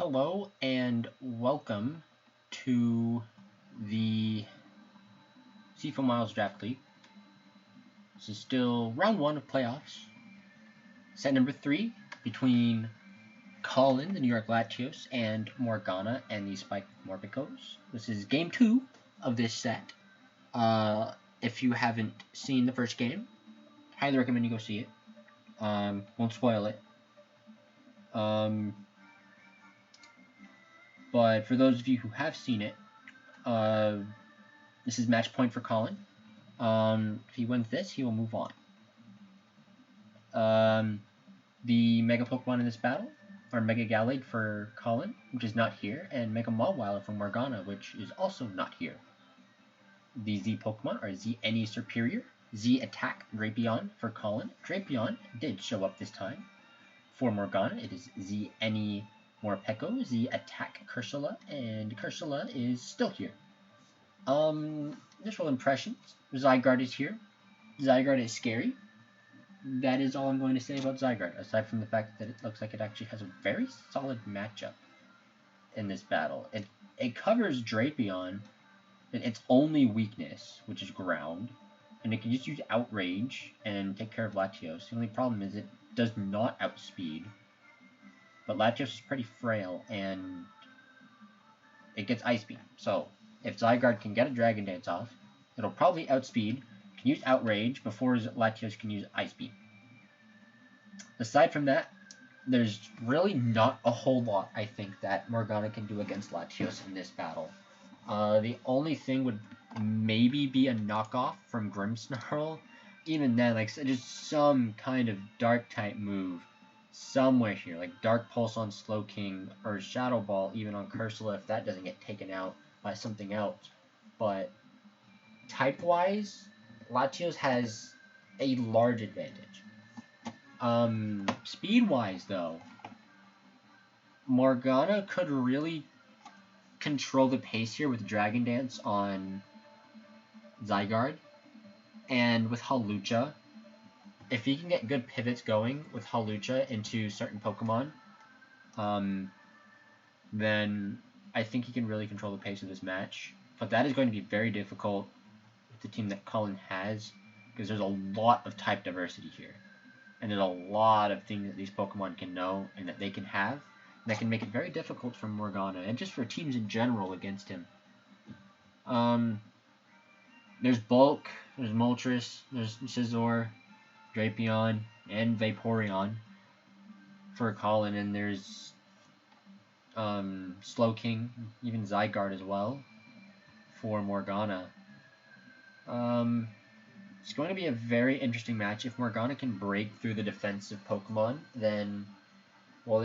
Hello and welcome to the Seafoam Miles Draft League. This is still round 1 of playoffs. Set number 3 between Colin, the New York Latios, and Morgana and the Spikemuth Morpekos. This is game 2 of this set. If you haven't seen the first game, highly recommend you go see it. Won't spoil it. But for those of you who have seen it, this is match point for Colin. If he wins this, he will move on. The Mega Pokemon in this battle are Mega Gallade for Colin, which is not here, and Mega Mawile for Morgana, which is also not here. The Z Pokemon are Z Any Superior, Z Attack Drapion for Colin. Drapion did show up this time. For Morgana, it is Z Any Morpekos, Z Attack Cursula, and Cursula is still here. Initial impressions. Zygarde is here. Zygarde is scary. That is all I'm going to say about Zygarde, aside from the fact that it looks like it actually has a very solid matchup in this battle. It covers Drapion, its only weakness, which is ground, and it can just use Outrage and take care of Latios. The only problem is it does not outspeed, but Latios is pretty frail, and it gets Ice Beam. So if Zygarde can get a Dragon Dance off, it'll probably outspeed, can use Outrage before Latios can use Ice Beam. Aside from that, there's really not a whole lot, I think, that Morgana can do against Latios in this battle. The only thing would maybe be a knockoff from Grimmsnarl. Even then, like, just some kind of Dark-type move somewhere here, like Dark Pulse on Slowking, or Shadow Ball even on Cursula if that doesn't get taken out by something else. But type-wise, Latios has a large advantage. Speed-wise, though, Morgana could really control the pace here with Dragon Dance on Zygarde, and with Hawlucha. If he can get good pivots going with Hawlucha into certain Pokemon, then I think he can really control the pace of this match. But that is going to be very difficult with the team that Colin has, because there's a lot of type diversity here. And there's a lot of things that these Pokemon can know and that they can have that can make it very difficult for Morgana, and just for teams in general against him. There's Bulk, there's Moltres, there's Scizor, Drapion, and Vaporeon for Colin, and there's Slowking, even Zygarde as well for Morgana. It's going to be a very interesting match. If Morgana can break through the defensive Pokemon, then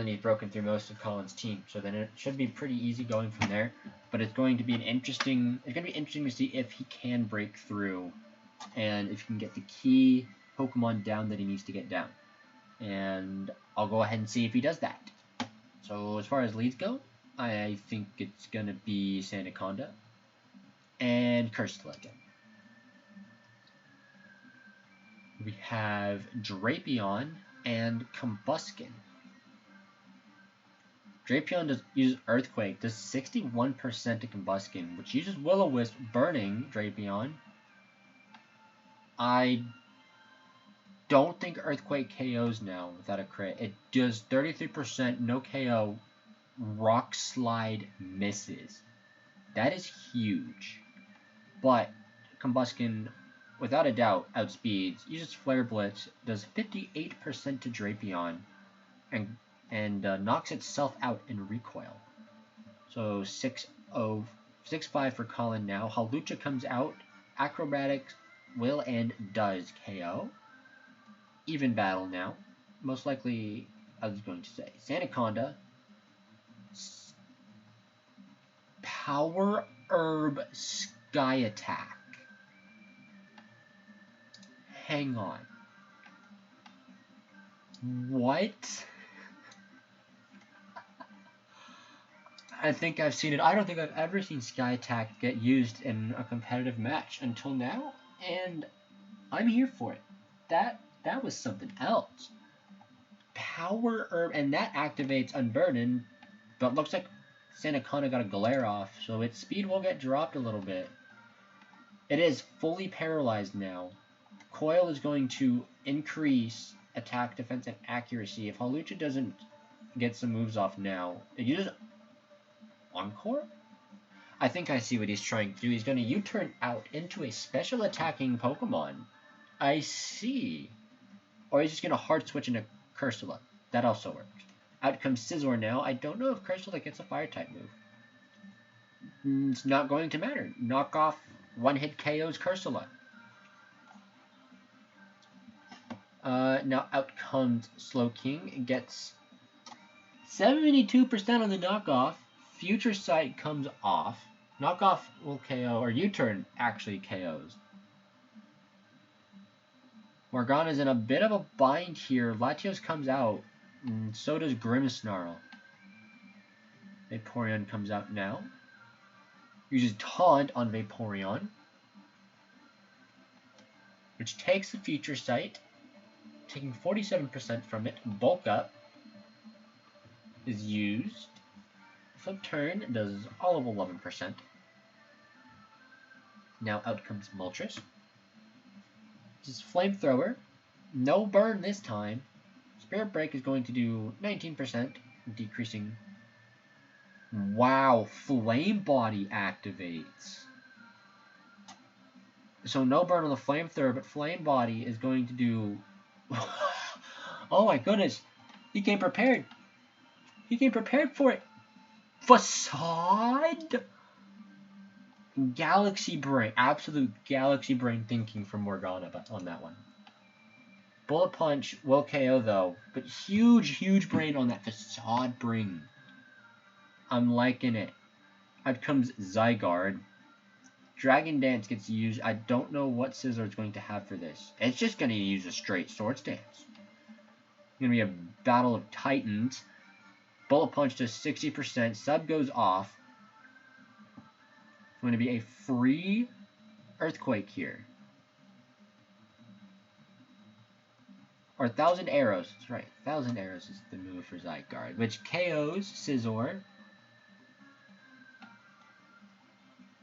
he's broken through most of Colin's team. So then it should be pretty easy going from there. But it's going to be interesting to see if he can break through, and if he can get the key Pokemon down that he needs to get down. And I'll go ahead and see if he does that. So as far as leads go, I think it's going to be Sandaconda and Cursula again. We have Drapion and Combuskin. Drapion uses Earthquake, does 61% to Combuskin, which uses Will-O-Wisp, burning Drapion. I don't think Earthquake KOs now without a crit. It does 33%, no KO, Rock Slide misses. That is huge. But Combuskin, without a doubt, outspeeds, uses Flare Blitz, does 58% to Drapion, and knocks itself out in recoil. So 6-5 for Colin now. Hawlucha comes out, Acrobatics will and does KO. Even battle now. Most likely, I was going to say, Sandaconda, Power Herb Sky Attack. Hang on. What? I think I've seen it. I don't think I've ever seen Sky Attack get used in a competitive match until now, and I'm here for it. That was something else. Power Herb, and that activates Unburden But looks like Sanakana got a glare off, so its speed will get dropped a little bit. It is fully paralyzed now. Coil is going to increase attack, defense, and accuracy. If Hawlucha doesn't get some moves off now, it uses Encore? I think I see what he's trying to do. He's going to U-turn out into a special attacking Pokemon. I see. Or he's just going to hard switch into Cursula. That also works. Out comes Scizor now. I don't know if Cursula gets a fire-type move. It's not going to matter. Knock off one-hit KO's Cursula. Now out comes Slowking. It gets 72% on the knockoff. Future Sight comes off. Knockoff will KO, or U-turn actually KOs. Morgana's in a bit of a bind here. Latios comes out, and so does Grimmsnarl. Vaporeon comes out now. Uses Taunt on Vaporeon, which takes the Future Sight, taking 47% from it. Bulk Up is used. Flip Turn does all of 11%. Now out comes Moltres. This is Flamethrower. No burn this time. Spirit Break is going to do 19%, decreasing. Wow, Flame Body activates. So no burn on the Flamethrower, but Flame Body is going to do... Oh my goodness. He came prepared. He came prepared for it. Facade? Galaxy Brain. Absolute Galaxy Brain thinking from Morgana on that one. Bullet Punch will KO though, but huge brain on that Facade Brain. I'm liking it. Out comes Zygarde. Dragon Dance gets used. I don't know what Scizor is going to have for this. It's just going to use a straight Swords Dance. It's going to be a battle of Titans. Bullet Punch does 60%. Sub goes off. It's going to be a free Earthquake here. Or 1,000 Arrows. That's right. 1,000 Arrows is the move for Zygarde, which KOs Scizor.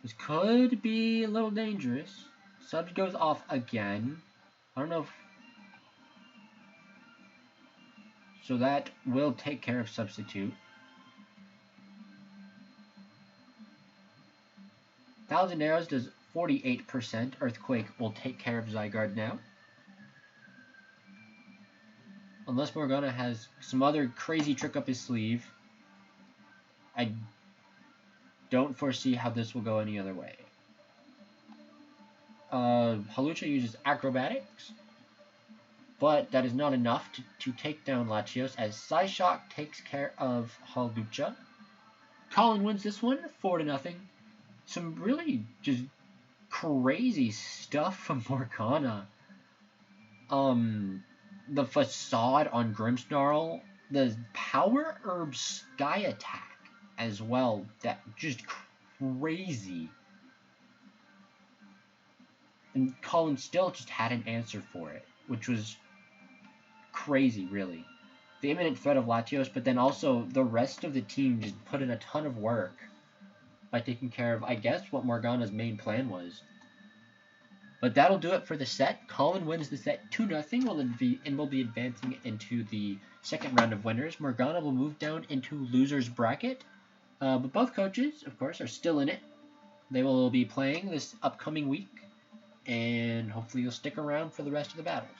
This could be a little dangerous. Sub goes off again. I don't know if... So that will take care of Substitute. 1,000 Arrows does 48%. Earthquake will take care of Zygarde now. Unless Morgana has some other crazy trick up his sleeve. I don't foresee how this will go any other way. Hawlucha uses Acrobatics. But that is not enough to take down Latios, as Psyshock takes care of Hawlucha. Colin wins this one 4-0. Some really just crazy stuff from Morgana. The Facade on Grimmsnarl, the Power Herb Sky Attack as well, that just crazy. And Colin still just had an answer for it, which was crazy, really. The imminent threat of Latios, but then also the rest of the team just put in a ton of work by taking care of, I guess, what Morgana's main plan was. But that'll do it for the set. Colin wins the set 2-0, and will be advancing into the second round of winners. Morgana will move down into loser's bracket. But both coaches, of course, are still in it. They will be playing this upcoming week, and hopefully you'll stick around for the rest of the battles.